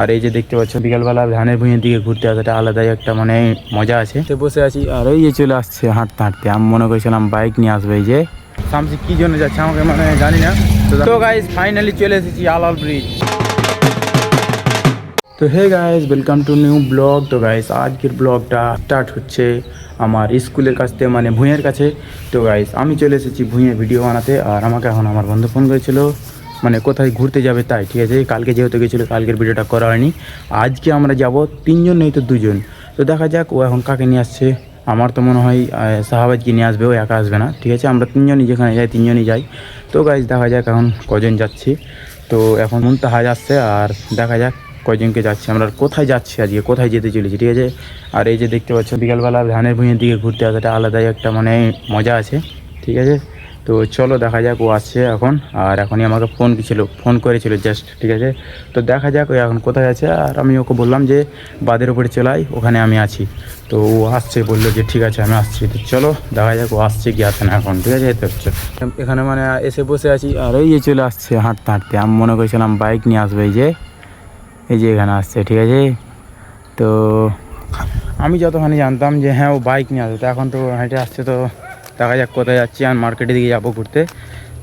আর এই যে দেখতে পাচ্ছ বিকালবেলা ধানের ভুঁইয়ের দিকে ঘুরতে আসাটা আলাদাই একটা মানে মজা আছে। তো বসে আছি আর এই যে চলে আসছে হাঁটতে হাঁটতে। আমি মনে করেছিলাম বাইক নিয়ে আসবে, এই যে সামসি কি জন্য যাচ্ছে আমাকে মানে জানি না। তো গাইজ ফাইনালি চলে এসেছি আলাল ব্রিজ। তো hey guys welcome to new blog. তো গাইজ আজকের ব্লগটা স্টার্ট হচ্ছে আমার স্কুলের কাছ থেকে মানে ভুঁইয়ের কাছে। তো গাইজ আমি চলে এসেছি ভুঁইয়ে ভিডিও বানাতে। আর আমাকে এখন আমার বন্ধু ফোন করেছিল মানে কোথায় ঘুরতে যাবে তাই, ঠিক আছে। কালকে যেহেতু গেছিলো কালকের ভিডিওটা করা হয়নি। আজকে আমরা যাব তিনজন, নেই তো দুজন। তো দেখা যাক ও এখন কাকে নিয়ে আসছে। আমার তো মনে হয় শাহবাজকে নিয়ে আসবে, ও একা আসবে না, ঠিক আছে। আমরা তিনজনই যেখানে যাই তিনজনই যাই। তো গাইজ দেখা যাক এখন কজন যাচ্ছি। তো এখন মুনতাহাজ আসছে আর দেখা যাক কয়জনকে যাচ্ছি, আমরা কোথায় যাচ্ছি আজকে, কোথায় যেতে চলেছি, ঠিক আছে। আর এই যে দেখতে পাচ্ছ বিকালবেলা ধানের ভুঁইয়ের দিকে ঘুরতে আসাটা আলাদাই একটা মানে মজা আছে, ঠিক আছে। তো চলো দেখা যাক ও আসছে এখন। আর এখনই আমাকে ফোন করেছিল জাস্ট, ঠিক আছে। তো দেখা যাক ও এখন কোথায় আছে। আর আমি ওকে বললাম যে বাদের উপরে চলাই, ওখানে আমি আছি। তো ও আসছে, বললো যে ঠিক আছে আমি আসছি। তো চলো দেখা যাক ও আসছে কি আসে না এখন, ঠিক আছে। তো হচ্ছে এখানে মানে এসে বসে আছি আর এই যে চলে আসছে হাঁটতে হাঁটতে। আমি মনে করেছিলাম বাইক নিয়ে আসবে, এই যে এখানে আসছে, ঠিক আছে। তো আমি যতখানি জানতাম যে হ্যাঁ ও বাইক নিয়ে আসবে, তো এখন তো হেঁটে আসছে। তো দেখা যাক কোথায় যাচ্ছি। আর মার্কেটের দিকে যাবো ঘুরতে।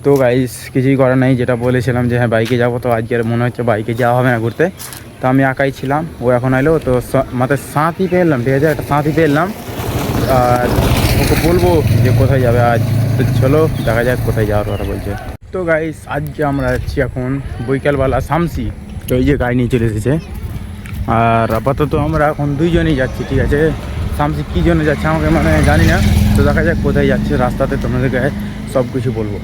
তো গাইস কিছুই করার নাই, যেটা বলেছিলাম যে হ্যাঁ বাইকে যাবো, তো আজকের মনে হচ্ছে বাইকে যাওয়া হবে না ঘুরতে। তো আমি একাই ছিলাম, ও এখন এলো। তো মাথায় সাঁতই পেলাম, ঠিক আছে, একটা সাঁতই পেলাম। আর ওকে বলবো যে কোথায় যাবে আজ। তো চলো দেখা যাক কোথায় যাওয়ার কথা বলছে। তো গাইস আজকে আমরা যাচ্ছি এখন বৈকালবেলা শামসি। তো এই যে গাড়ি নিয়ে চলে এসেছে। আর আপাতত আমরা এখন দুইজনই যাচ্ছি, ঠিক আছে। শামসি কী জন্য যাচ্ছে আমাকে মানে জানি না। তো দেখা যাক কোথায় যাচ্ছে, রাস্তাতে তোমাদেরকে সব কিছু বলবো।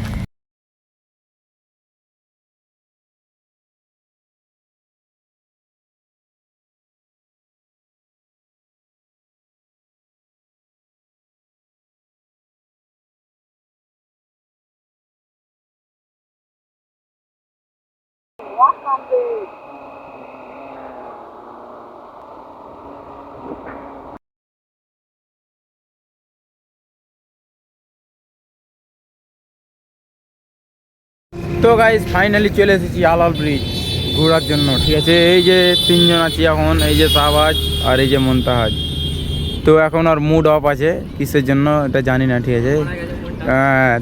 তো গাইজ ফাইনালি চলে এসেছি আলাল ব্রিজ ঘোরার জন্য, ঠিক আছে। এই যে তিনজন আছি এখন, এই যে শাহবাজ আর এই যে মুনতাহাজ। তো এখন আর মুড অফ আছে কিসের জন্য এটা জানি না, ঠিক আছে।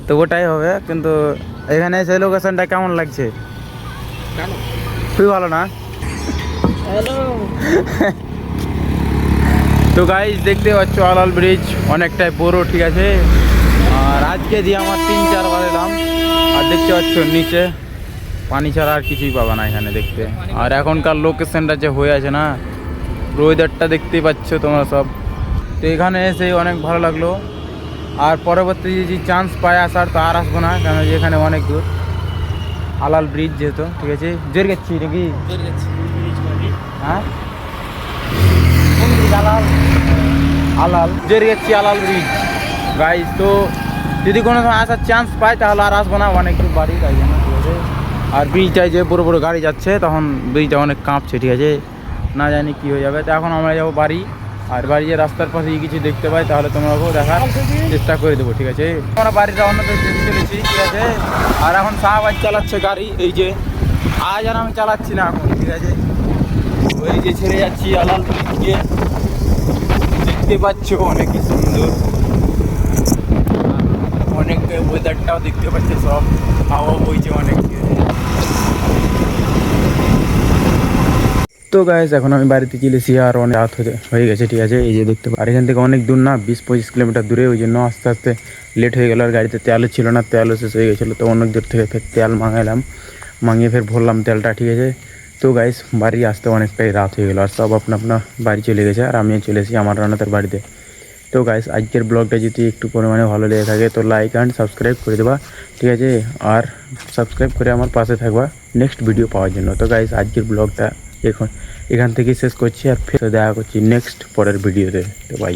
তো ওটাই হবে। কিন্তু এখানে এসে লোকেশনটা কেমন লাগছে? খুবই ভালো না? তো গাইজ দেখতে পাচ্ছ আলাল ব্রিজ অনেকটাই বড়, ঠিক আছে। আর আজকে দিয়ে আমার 3-4 বার এলাম। আর দেখতে পাচ্ছ নিচে পানি ছাড়া আর কিছুই পাবা না এখানে দেখতে। আর এখনকার লোকেশনটা যে হয়ে আছে না, ওয়েদারটা দেখতেই পাচ্ছ তোমরা সব। তো এখানে এসে অনেক ভালো লাগলো। আর পরবর্তী যদি চান্স পায় আসার তো আর আসবো না, কেন যে এখানে অনেক দূর আলাল ব্রিজ যেহেতু, ঠিক আছে। জোর গেছি নাকি? হ্যাঁ আলাল আলাল জোর গেছি আলাল ব্রিজ গাইজ। তো যদি কোনো সময় আসার চান্স পাই তাহলে আর আসবো না, অনেক দূর বাড়ি তাই জন্য, ঠিক আছে। আর ব্রিজটায় যে বড়ো বড়ো গাড়ি যাচ্ছে তখন ব্রিজটা অনেক কাঁপছে, ঠিক আছে। না জানি কী হয়ে যাবে। তো এখন আমরা যাবো বাড়ি। আর বাড়ি যে রাস্তার পাশে কিছু দেখতে পাই তাহলে তোমরাকেও দেখার চেষ্টা করে দেবো, ঠিক আছে। আমরা বাড়িটা অন্যদের যেতে চলেছি, ঠিক আছে। আর এখন শাহবাজ চালাচ্ছে গাড়ি, এই যে। আজ আর আমি চালাচ্ছি না এখন, ঠিক আছে। ওই যে ছেড়ে যাচ্ছি আলাল ব্রিজকে, দেখতে পাচ্ছ অনেকই সুন্দর, অনেক ওয়েদারটাও দেখতে পাচ্ছে, সব হাওয়া বইছে অনেক। তো গাইস এখন আমি বাড়িতে চলেছি আর অনেক রাত হয়ে গেছে, ঠিক আছে। এই যে দেখতে আর এখান থেকে অনেক দূর না, 20-25 কিলোমিটার দূরে, ওই জন্য আস্তে আস্তে লেট হয়ে গেল। আর গাড়িতে তেলও ছিল না, তেলও শেষ হয়ে গেছিলো। তো অনেক দূর থেকে ফের তেল মাঙিয়ে ফের ভরলাম তেলটা, ঠিক আছে। তো গাইস বাড়ি আসতে অনেকটাই রাত হয়ে গেলো। আর সব আপনা বাড়ি চলে গেছে আর আমিও চলে এসেছি আমার রানাতের বাড়িতে। তো গাইস আজকের ব্লগটা যদি একটু পরিমাণে ভালো লেগে থাকে তো লাইক অ্যান্ড সাবস্ক্রাইব করে দেবা, ঠিক আছে। আর সাবস্ক্রাইব করে আমার পাশে থাকবা নেক্সট ভিডিও পাওয়ার জন্য। তো গাইস আজকের ব্লগটা এখান থেকেই শেষ করছি। আর ফের দেখা করছি নেক্সট পরের ভিডিওতে। তো বাই।